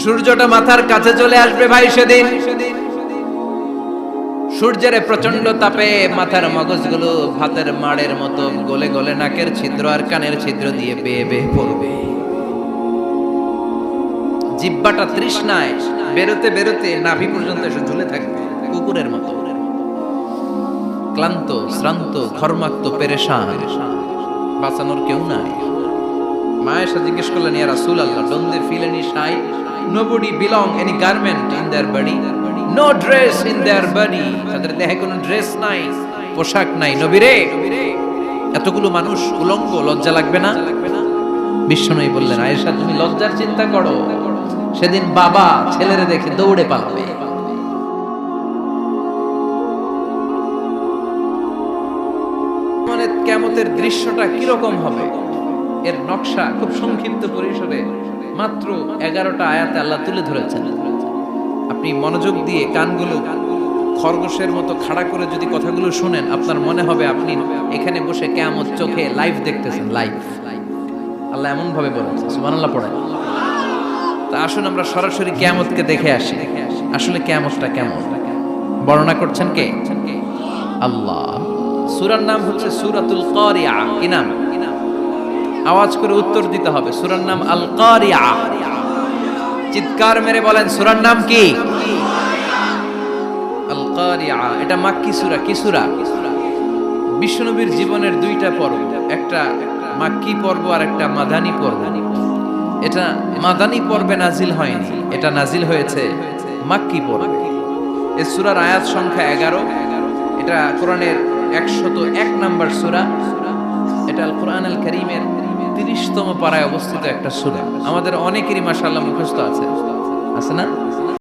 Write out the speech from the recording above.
সূর্যটা মাথার কাছে চলে আসবে ভাই সেদিন। সূর্যের প্রচন্ড তাপে মাথার মগজগুলো ভাতের মাড়ের মতো গলে গলে নাকের ছিদ্র আর কানের ছিদ্র দিয়ে বেয়ে বেয়ে পড়বে। জিহ্বাটা তৃষ্ণায় বেরোতে বেরোতে নাভি পর্যন্ত এসে ঝুলে থাকবে কুকুরের মতো, ক্লান্ত শ্রান্ত ঘর্মাক্ত পেরেশান, বাঁচানোর কেউ নাই। মায়েশা জিজ্ঞেস করলেন, ইয়া রাসূলুল্লাহ, don't they feel any shy? Nobody belong any garment in their body, no dress in their body. তাদের দেহে কোনো ড্রেস নাই, পোশাক নাই। নবী রে, এতগুলো মানুষ উলঙ্গ, লজ্জা লাগবে না? বিশ্বনবী বললেন, আয়েশা তুমি লজ্জার চিন্তা করো, সেদিন বাবা ছেলেরে দেখে দৌড়ে পালাবে। মানে কিয়ামতের দৃশ্যটা কিরকম হবে, এর নকশা খুব সংক্ষিপ্ত পরিসরে মাত্র 11টা আয়াতে আল্লাহ তুলে ধরেছেন। আপনি মনোযোগ দিয়ে কানগুলো খরগোশের মতো খাড়া করে যদি কথাগুলো শুনেন, আপনার মনে হবে আপনি এখানে বসে কিয়ামত চোখে লাইভ দেখতেছেন। লাইভ আল্লাহ এমন ভাবে বলেছে, সুবহানাল্লাহ পড়েন। তা আসুন আমরা সরাসরি কিয়ামতকে দেখে আসি। আসলে কিয়ামতটা কেমন বর্ণনা করছেন কে? আল্লাহ। সূরার নাম হচ্ছে সূরাতুল কারিয়া। কি নাম? আওয়াজ করে উত্তর দিতে হবে। সূরার নাম আল কারিয়া। চিৎকার মেরে বলেন, সূরার নাম কি? আল কারিয়া। এটা মাক্কি সূরা। কি সূরা? বিশ্বনবীর জীবনের দুইটা পর্ব, একটা মাক্কি পর্ব আর একটা মাদানী পর্ব। এটা মাদানী পর্বে নাজিল হয়নি, এটা নাজিল হয়েছে মাক্কি পর্বে। এই সূরার আয়াত সংখ্যা 11। এটা কোরআনের 101 নম্বর সূরা। এটা আল কোরআন আল কারীমের 30তম পারায় অবস্থিত একটা সূরা। আমাদের অনেকেরই মাশাআল্লাহ মুখস্থ আছে, আছে না?